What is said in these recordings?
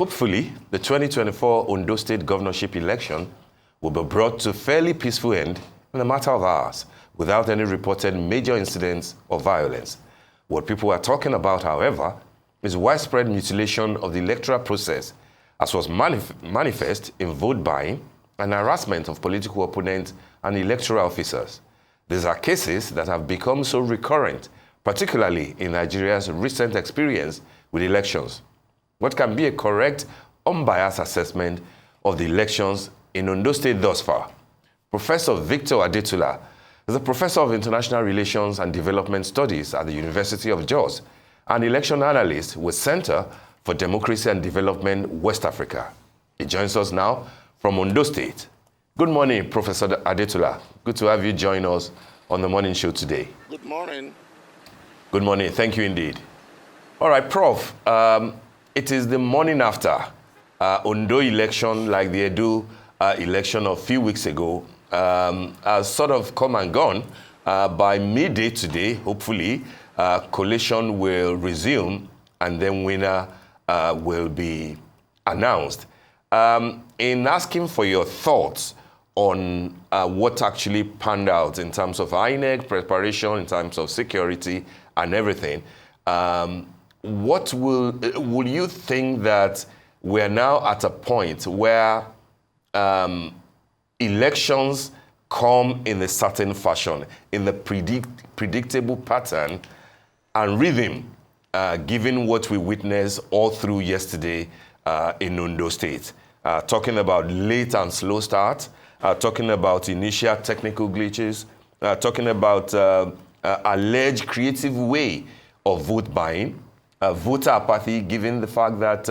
Hopefully, the 2024 Ondo State governorship election will be brought to a fairly peaceful end in a matter of hours, without any reported major incidents of violence. What people are talking about, however, is widespread mutilation of the electoral process, as was manifest in vote buying and harassment of political opponents and electoral officers. These are cases that have become so recurrent, particularly in Nigeria's recent experience with elections. What can be a correct, unbiased assessment of the elections in Ondo State thus far? Professor Victor Adetula is a professor of international relations and development studies at the University of Jos, an election analyst with Center for Democracy and Development, West Africa. He joins us now from Ondo State. Good morning, Professor Adetula. Good to have you join us on the morning show today. Good morning. Good morning. Thank you indeed. All right, Prof. It is the morning after Ondo election, like the Edo election a few weeks ago, has sort of come and gone. By midday today, hopefully, collation will resume and then winner will be announced. In asking for your thoughts on what actually panned out in terms of INEC preparation, in terms of security and everything, what will you think that we're now at a point where elections come in a certain fashion, in the predictable pattern and rhythm, given what we witnessed all through yesterday in Ondo State? Talking about late and slow start, talking about initial technical glitches, talking about alleged creative way of vote buying, voter apathy, given the fact that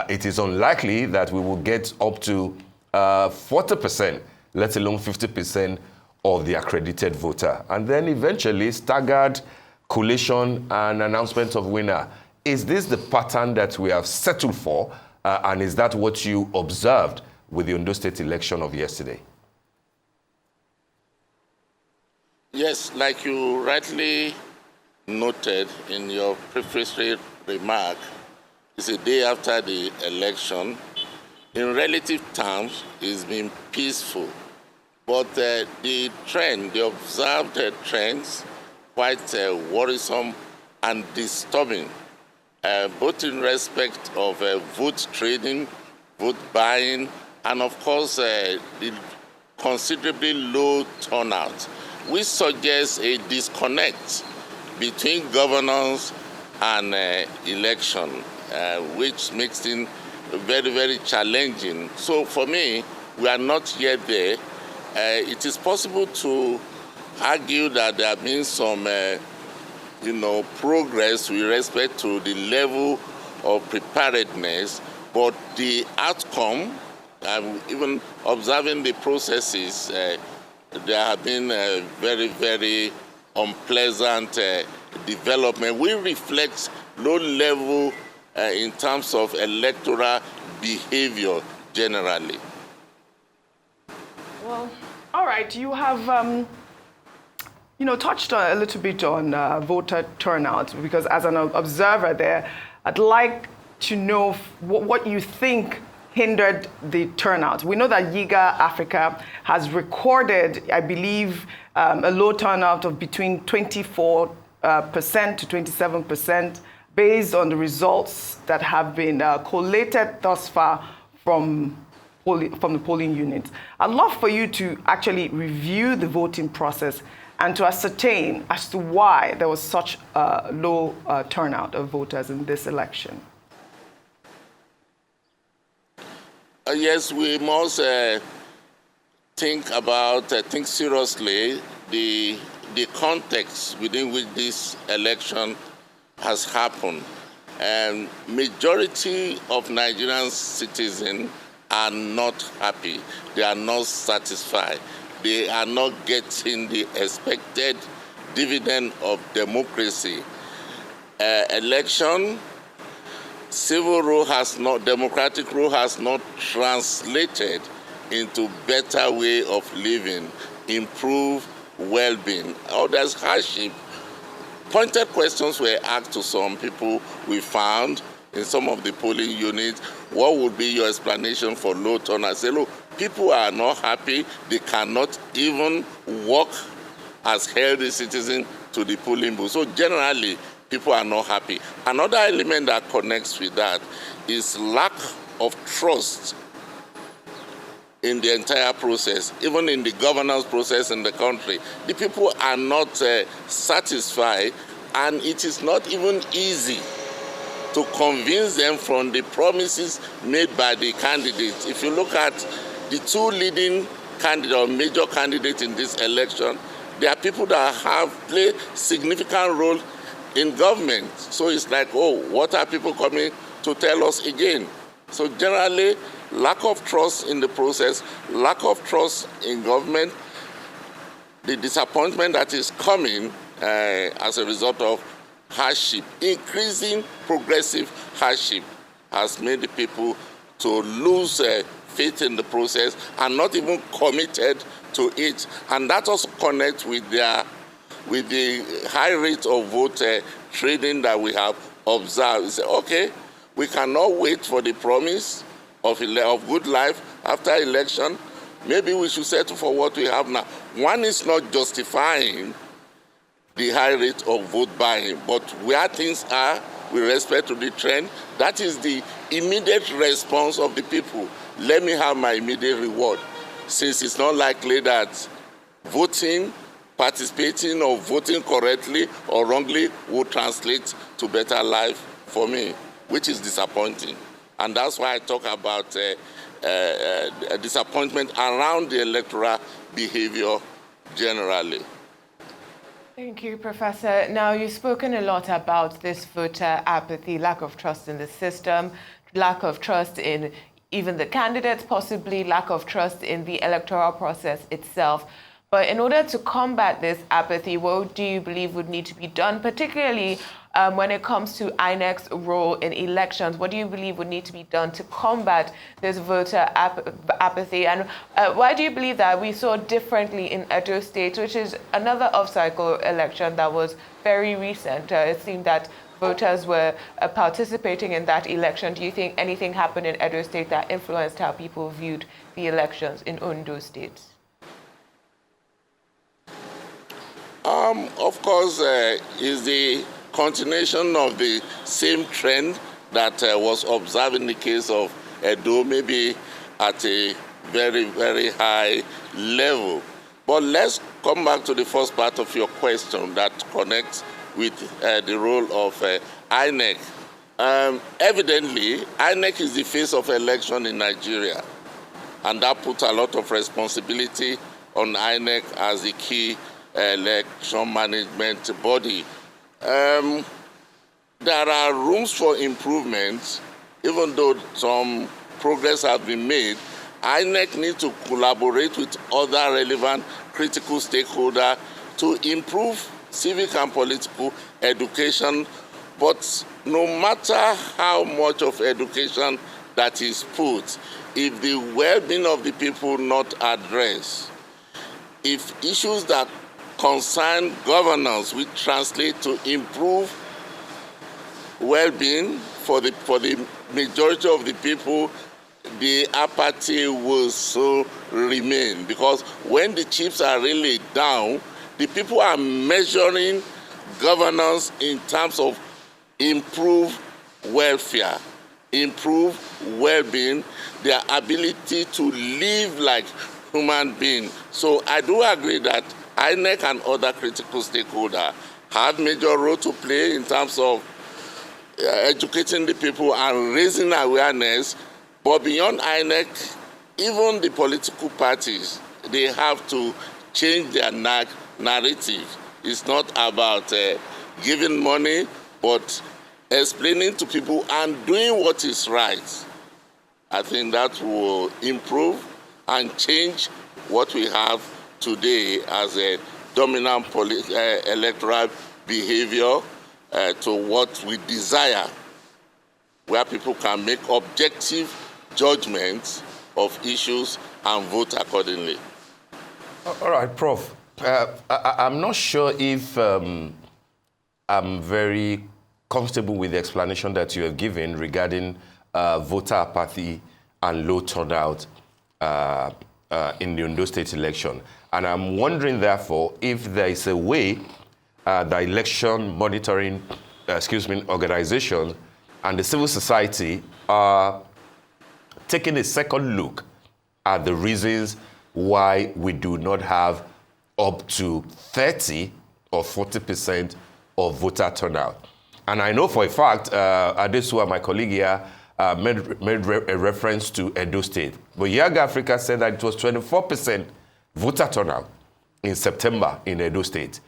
it is unlikely that we will get up to 40%, let alone 50% of the accredited voter. And then eventually staggered collation and announcement of winner. Is this the pattern that we have settled for? And is that what you observed with the Ondo State election of yesterday? Yes, like you rightly noted in your prefatory remark, it's a day after the election. In relative terms, it's been peaceful. But the trend, the observed trends, quite worrisome and disturbing, both in respect of vote trading, vote buying, and of course, the considerably low turnout. We suggest a disconnect between governance and election, which makes it very, very challenging. So for me, we are not yet there. It is possible to argue that there have been some, progress with respect to the level of preparedness, but the outcome, even observing the processes, there have been very, very unpleasant development. We reflect low level in terms of electoral behavior generally. Well, all right. You have, touched a little bit on voter turnout, because as an observer there, I'd like to know what you think hindered the turnout. We know that Yiga Africa has recorded, I believe, a low turnout of between 24% to 27% based on the results that have been collated thus far from the polling units. I'd love for you to actually review the voting process and to ascertain as to why there was such a low turnout of voters in this election. Yes, we must think seriously the context within which this election has happened. And majority of Nigerian citizens are not happy. They are not satisfied. They are not getting the expected dividend of democracy. Democratic rule has not translated into better way of living, improved well-being. Oh, there's hardship. Pointed questions were asked to some people we found, in some of the polling units. What would be your explanation for low turnout? Say, look, people are not happy. They cannot even walk as healthy citizens to the polling booth. So generally, people are not happy. Another element that connects with that is lack of trust in the entire process, even in the governance process in the country. The people are not satisfied, and it is not even easy to convince them from the promises made by the candidates. If you look at the two leading candidates or major candidates in this election, they are people that have played significant role in government. So it's like, oh, what are people coming to tell us again? So generally, lack of trust in the process, lack of trust in government, the disappointment that is coming as a result of hardship, increasing progressive hardship, has made the people to lose faith in the process and not even committed to it. And that also connects with the high rate of vote trading that we have observed. We say, okay, we cannot wait for the promise of good life after election. Maybe we should settle for what we have now. One is not justifying the high rate of vote buying, but where things are with respect to the trend, that is the immediate response of the people. Let me have my immediate reward, since it's not likely that voting, participating or voting correctly or wrongly will translate to better life for me, which is disappointing. And that's why I talk about a disappointment around the electoral behavior generally. Thank you, Professor. Now, you've spoken a lot about this voter apathy, lack of trust in the system, lack of trust in even the candidates, possibly lack of trust in the electoral process itself. But in order to combat this apathy, what do you believe would need to be done, particularly when it comes to INEC's role in elections? What do you believe would need to be done to combat this voter apathy? And why do you believe that we saw differently in Edo State, which is another off-cycle election that was very recent? It seemed that voters were participating in that election. Do you think anything happened in Edo State that influenced how people viewed the elections in Ondo State? Of course, is the continuation of the same trend that was observed in the case of Edo, maybe at a very, very high level. But let's come back to the first part of your question that connects with the role of INEC. Evidently, INEC is the face of election in Nigeria, and that puts a lot of responsibility on INEC as the key election management body. There are rooms for improvement, even though some progress has been made. INEC needs to collaborate with other relevant critical stakeholders to improve civic and political education. But no matter how much of education that is put, if the well-being of the people not addressed, if issues that concern governance will translate to improve well-being for the majority of the people, the apathy will so remain. Because when the chips are really down, the people are measuring governance in terms of improved welfare, improved well-being, their ability to live like human beings. So I do agree that INEC and other critical stakeholders have major role to play in terms of educating the people and raising awareness. But beyond INEC, even the political parties, they have to change their narrative. It's not about giving money, but explaining to people and doing what is right. I think that will improve and change what we have today as a dominant electoral behavior to what we desire, where people can make objective judgments of issues and vote accordingly. All right, Prof. I'm not sure if I'm very comfortable with the explanation that you have given regarding voter apathy and low turnout in the Ondo State election. And I'm wondering, therefore, if there is a way the election monitoring organizations and the civil society are taking a second look at the reasons why we do not have up to 30 or 40% of voter turnout. And I know for a fact, Adetula, my colleague here, made a reference to Edo State. But Young Africa said that it was 24% voter turnout in September in Edo State.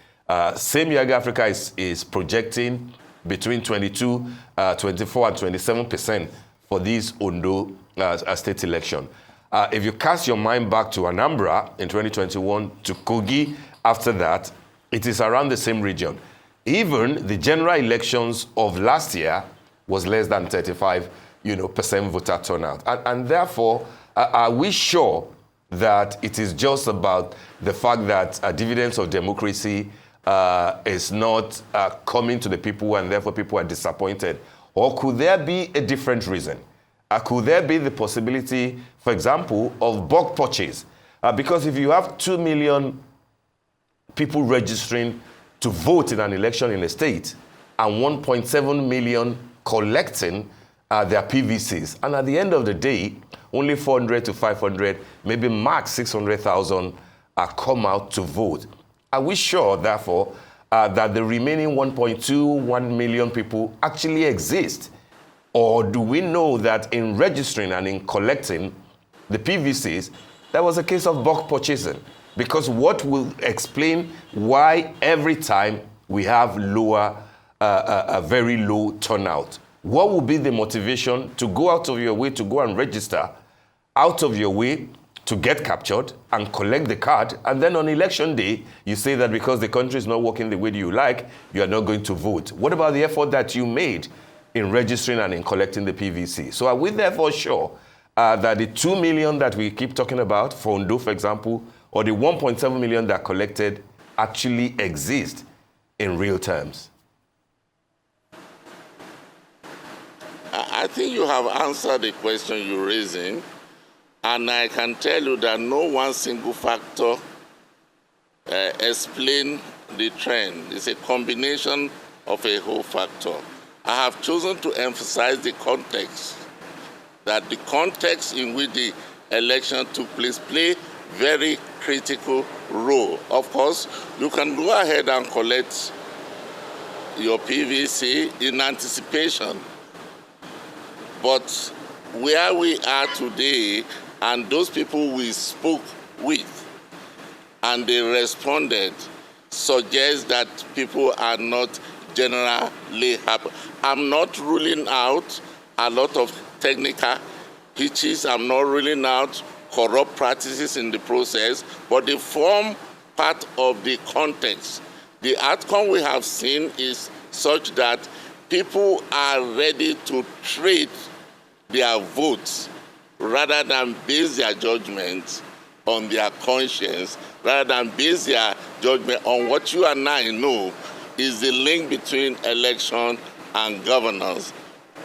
Same Young Africa is projecting between 22, 24, and 27% for this Ondo state election. If you cast your mind back to Anambra in 2021, to Kogi after that, it is around the same region. Even the general elections of last year was less than 35% voter turnout. And therefore, are we sure that it is just about the fact that dividends of democracy is not coming to the people and therefore people are disappointed? Or could there be a different reason? Could there be the possibility, for example, of bulk purchase? Because if you have 2 million people registering to vote in an election in a state and 1.7 million collecting their PVCs, and at the end of the day, only 400 to 500, maybe max 600,000 come out to vote. Are we sure, therefore, that the remaining 1.21 million people actually exist? Or do we know that in registering and in collecting the PVCs, there was a case of bulk purchasing? Because what will explain why every time we have a very low turnout? What will be the motivation to go out of your way to go and register, out of your way to get captured and collect the card, and then on election day, you say that because the country is not working the way you like, you are not going to vote? What about the effort that you made in registering and in collecting the PVC? So are we therefore sure that the 2 million that we keep talking about for Ondo, for example, or the 1.7 million that collected actually exist in real terms? I think you have answered the question you're raising, and I can tell you that no one single factor explains the trend. It's a combination of a whole factor. I have chosen to emphasize the context, that the context in which the election took place play very critical role. Of course, you can go ahead and collect your PVC in anticipation, but where we are today and those people we spoke with and they responded suggests that people are not generally happy. I'm not ruling out a lot of technical hitches. I'm not ruling out corrupt practices in the process, but they form part of the context. The outcome we have seen is such that people are ready to trade their votes rather than base their judgment on their conscience, rather than base their judgment on what you and I know is the link between election and governance.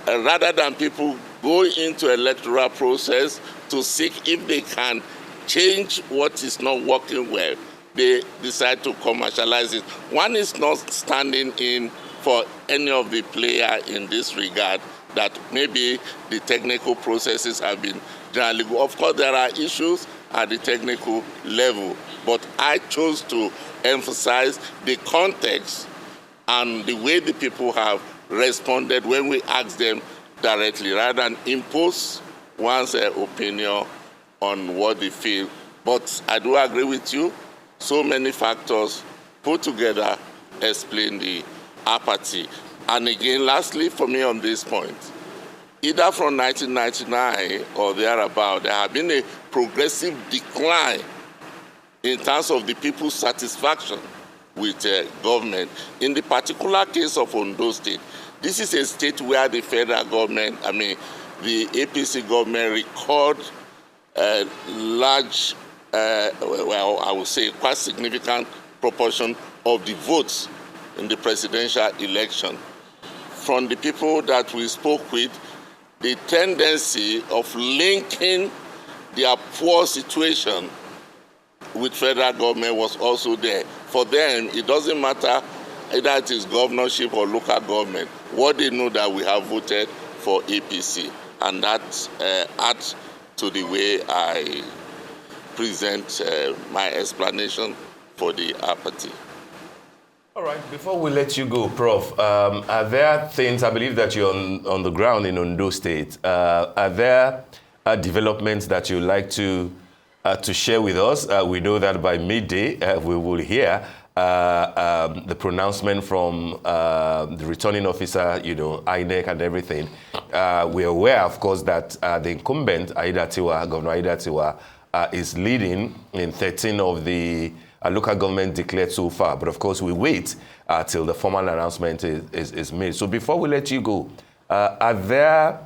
Rather than people go into electoral process to seek if they can change what is not working well, they decide to commercialize it. One is not standing in for any of the player in this regard, that maybe the technical processes have been generally good. Of course, there are issues at the technical level, but I chose to emphasize the context and the way the people have responded when we ask them directly, rather than impose one's opinion on what they feel. But I do agree with you, so many factors put together explain the apathy. And again, lastly, for me on this point, either from 1999 or thereabout, there have been a progressive decline in terms of the people's satisfaction with government. In the particular case of Ondo State, this is a state where the federal government, the APC government record a large, I would say quite significant proportion of the votes in the presidential election. from the people that we spoke with, the tendency of linking their poor situation with federal government was also there. For them, it doesn't matter either it is governorship or local government. What they know that we have voted for APC, and that adds to the way I present my explanation for the apathy. All right, before we let you go, Prof, are there things, I believe that you're on the ground in Ondo State, are there developments that you'd like to share with us? We know that by midday we will hear the pronouncement from the returning officer, INEC and everything. We're aware, of course, that the incumbent, Governor Adetula, is leading in 13 of the local government declared so far. But of course, we wait till the formal announcement is made. So before we let you go, are there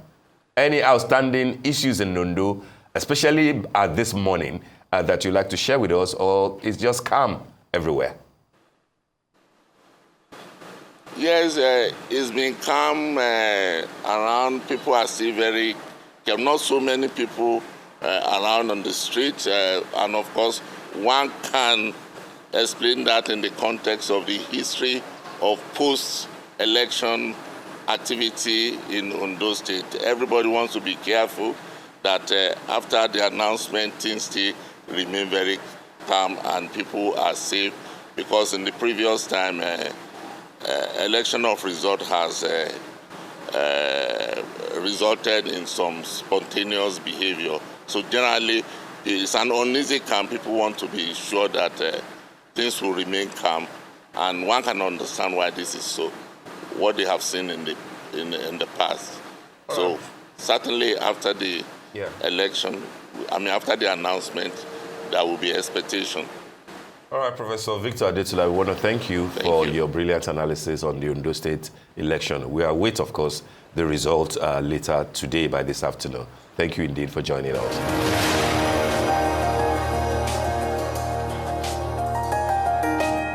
any outstanding issues in Ondo, especially this morning, that you'd like to share with us, or is just calm everywhere? Yes, it's been calm around. People are still there are not so many people around on the street. And of course, one can explain that in the context of the history of post-election activity in Ondo State. Everybody wants to be careful that after the announcement, things still remain very calm and people are safe, because in the previous time, election of result has resulted in some spontaneous behavior. So generally, it's an uneasy camp. People want to be sure that things will remain calm, and one can understand why this is so, what they have seen in the past. So certainly after the election, after the announcement, there will be expectation. All right, Professor Victor Adetula, we want to thank you for your brilliant analysis on the Ondo State election. We await, of course, the result later today by this afternoon. Thank you indeed for joining us.